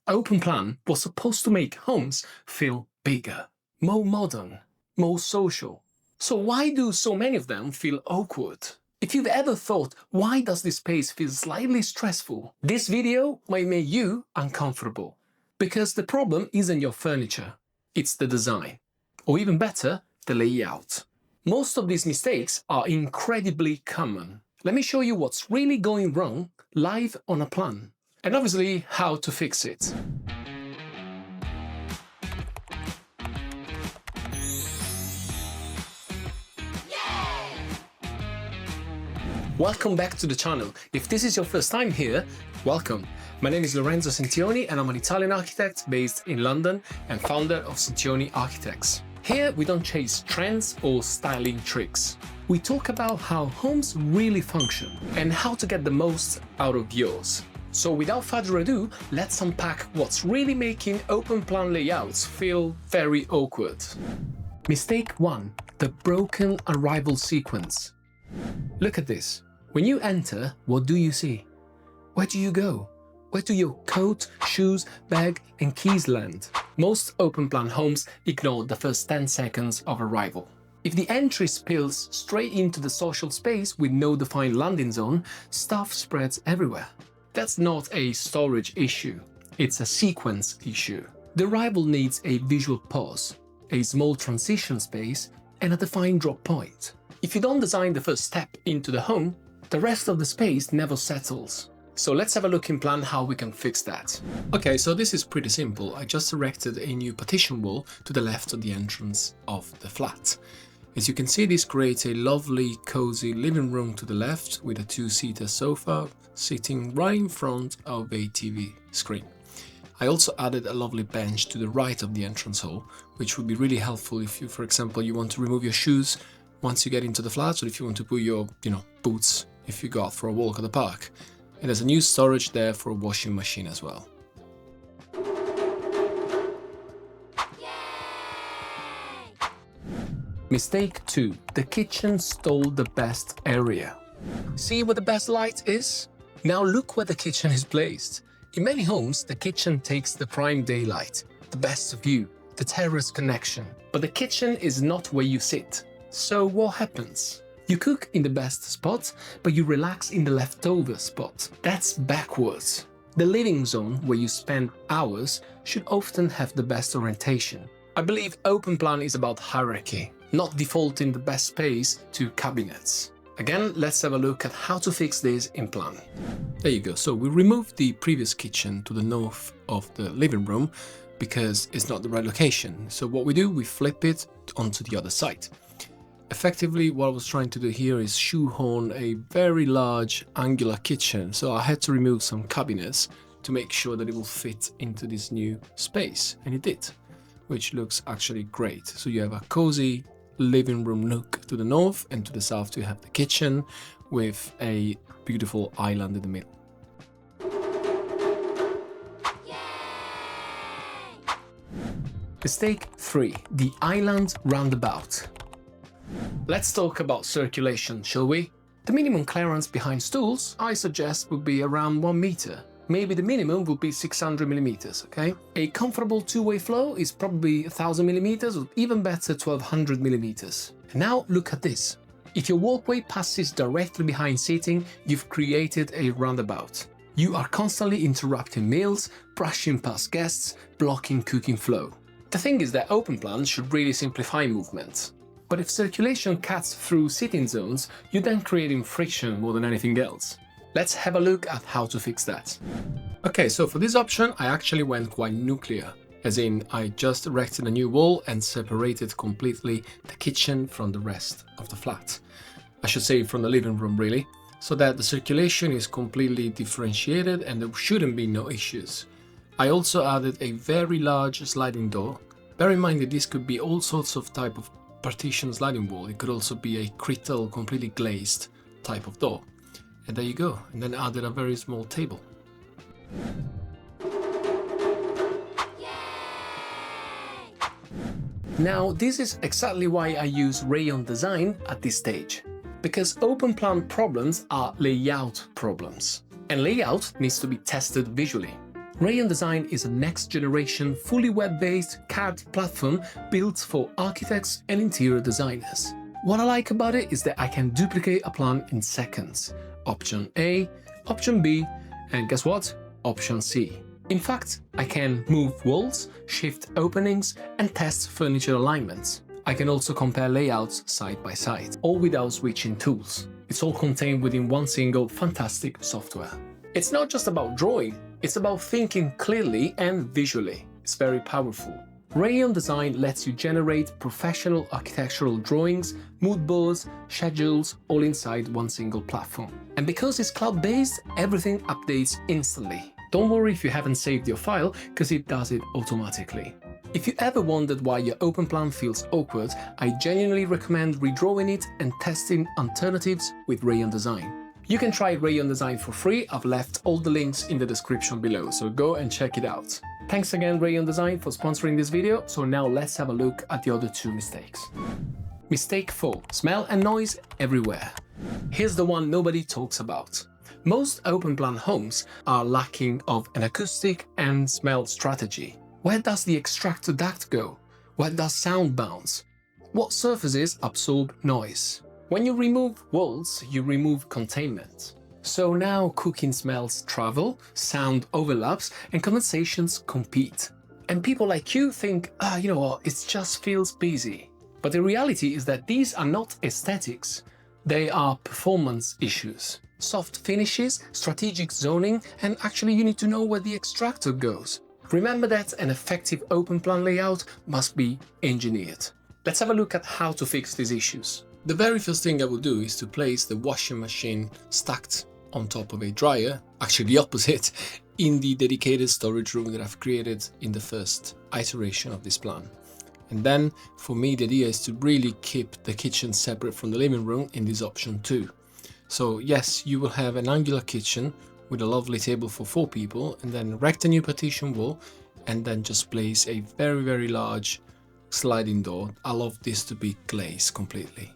Open plan was supposed to make homes feel bigger, more modern, more social. So why do so many of them feel awkward? If you've ever thought, why does this space feel slightly stressful? This video might make you uncomfortable. Because the problem isn't your furniture, it's the design. Or even better, the layout. Most of these mistakes are incredibly common. Let me show you what's really going wrong live on a plan. And obviously, how to fix it. Welcome back to the channel. If this is your first time here, welcome. My name is Lorenzo Centioni and I'm an Italian architect based in London and founder of Centioni Architects. Here we don't chase trends or styling tricks. We talk about how homes really function and how to get the most out of yours. So without further ado, let's unpack what's really making open plan layouts feel very awkward. Mistake 1. The broken arrival sequence. Look at this. When you enter, what do you see? Where do you go? Where do your coat, shoes, bag and keys land? Most open plan homes ignore the first 10 seconds of arrival. If the entry spills straight into the social space with no defined landing zone, stuff spreads everywhere. That's not a storage issue, it's a sequence issue. The arrival needs a visual pause, a small transition space and a defined drop point. If you don't design the first step into the home, the rest of the space never settles. So let's have a look in plan how we can fix that. Okay, so this is pretty simple. I just erected a new partition wall to the left of the entrance of the flat. As you can see, this creates a lovely, cozy living room to the left with a two-seater sofa sitting right in front of a TV screen. I also added a lovely bench to the right of the entrance hall, which would be really helpful if you, for example, you want to remove your shoes once you get into the flat, or if you want to put your, boots if you go out for a walk at the park. And there's a new storage there for a washing machine as well. Mistake 2. The kitchen stole the best area. See where the best light is? Now look where the kitchen is placed. In many homes, the kitchen takes the prime daylight, the best view, the terrace connection. But the kitchen is not where you sit. So what happens? You cook in the best spot, but you relax in the leftover spot. That's backwards. The living zone, where you spend hours, should often have the best orientation. I believe open plan is about hierarchy, not defaulting the best space to cabinets. Again, let's have a look at how to fix this in plan. There you go. So we removed the previous kitchen to the north of the living room because it's not the right location. So what we do, we flip it onto the other side. Effectively, what I was trying to do here is shoehorn a very large angular kitchen. So I had to remove some cabinets to make sure that it will fit into this new space. And it did, which looks actually great. So you have a cozy living room nook to the north, and to the south you have the kitchen with a beautiful island in the middle. Mistake 3. The island roundabout. Let's talk about circulation, shall we? The minimum clearance behind stools, I suggest, would be around 1 meter. Maybe the minimum would be 600 millimeters, okay? A comfortable two-way flow is probably 1000 millimeters, or even better, 1200 millimeters. And now look at this. If your walkway passes directly behind seating, you've created a roundabout. You are constantly interrupting meals, brushing past guests, blocking cooking flow. The thing is that open plans should really simplify movement. But if circulation cuts through sitting zones, you're then creating friction more than anything else. Let's have a look at how to fix that. Okay, so for this option, I actually went quite nuclear, as in I just erected a new wall and separated completely the kitchen from the rest of the flat. I should say from the living room really, so that the circulation is completely differentiated and there shouldn't be no issues. I also added a very large sliding door. Bear in mind that this could be all sorts of type of partition sliding wall. It could also be a crystal completely glazed type of door. And there you go. And then added a very small table. Now, this is exactly why I use rayon design at this stage. Because open plan problems are layout problems. And layout needs to be tested visually. Rayon Design is a next-generation, fully web-based CAD platform built for architects and interior designers. What I like about it is that I can duplicate a plan in seconds. Option A, Option B, and guess what? Option C. In fact, I can move walls, shift openings, and test furniture alignments. I can also compare layouts side by side, all without switching tools. It's all contained within one single fantastic software. It's not just about drawing, it's about thinking clearly and visually. It's very powerful. Rayon Design lets you generate professional architectural drawings, mood boards, schedules, all inside one single platform. And because it's cloud-based, everything updates instantly. Don't worry if you haven't saved your file, because it does it automatically. If you ever wondered why your open plan feels awkward, I genuinely recommend redrawing it and testing alternatives with Rayon Design. You can try Rayon Design for free. I've left all the links in the description below, so go and check it out. Thanks again Rayon Design for sponsoring this video, so now let's have a look at the other two mistakes. Mistake 4. Smell and noise everywhere. Here's the one nobody talks about. Most open plan homes are lacking of an acoustic and smell strategy. Where does the extractor duct go? Where does sound bounce? What surfaces absorb noise? When you remove walls, you remove containment. So now cooking smells travel, sound overlaps, and conversations compete. And people like you think, you know what, it just feels busy. But the reality is that these are not aesthetics, they are performance issues. Soft finishes, strategic zoning, and actually you need to know where the extractor goes. Remember that an effective open plan layout must be engineered. Let's have a look at how to fix these issues. The very first thing I will do is to place the washing machine stacked on top of a dryer, actually the opposite, in the dedicated storage room that I've created in the first iteration of this plan. And then for me the idea is to really keep the kitchen separate from the living room in this option too. So yes, you will have an angular kitchen with a lovely table for 4 people, and then erect a new partition wall, and then just place a very large sliding door. I love this to be glazed completely.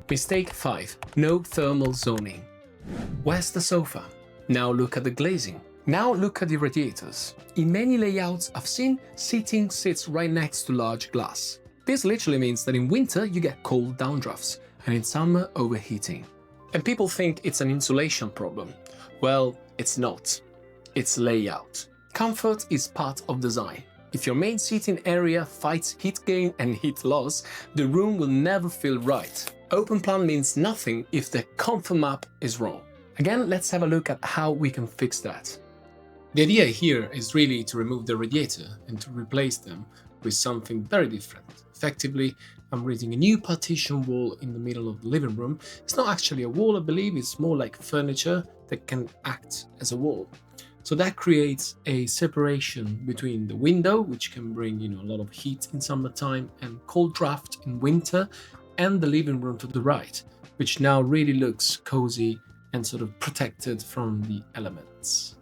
Mistake 5. No thermal zoning. Where's the sofa? Now look at the glazing. Now look at the radiators. In many layouts I've seen, seating sits right next to large glass. This literally means that in winter you get cold downdrafts, and in summer overheating. And people think it's an insulation problem. Well, it's not. It's layout. Comfort is part of design. If your main seating area fights heat gain and heat loss, the room will never feel right. Open plan means nothing if the comfort map is wrong. Again, let's have a look at how we can fix that. The idea here is really to remove the radiator and to replace them with something very different. Effectively, I'm raising a new partition wall in the middle of the living room. It's not actually a wall, I believe, it's more like furniture that can act as a wall. So that creates a separation between the window, which can bring, a lot of heat in summertime and cold draft in winter, and the living room to the right, which now really looks cozy and sort of protected from the elements.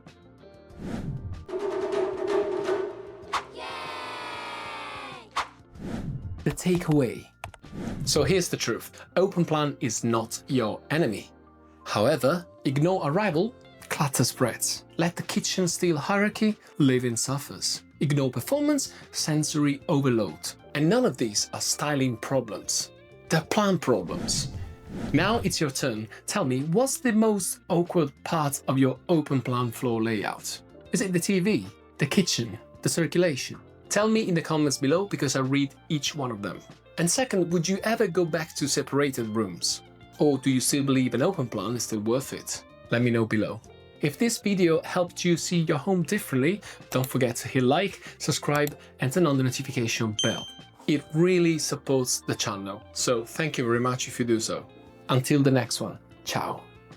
The takeaway. So here's the truth. Open plan is not your enemy. However, ignore arrival, clutter spreads. Let the kitchen steal hierarchy, living suffers. Ignore performance, sensory overload. And none of these are styling problems. They're plan problems. Now it's your turn. Tell me, what's the most awkward part of your open plan floor layout? Is it the TV, the kitchen, the circulation? Tell me in the comments below, because I read each one of them. And second, would you ever go back to separated rooms? Or do you still believe an open plan is still worth it? Let me know below. If this video helped you see your home differently, don't forget to hit like, subscribe, and turn on the notification bell. It really supports the channel, so thank you very much if you do so. Until the next one, ciao.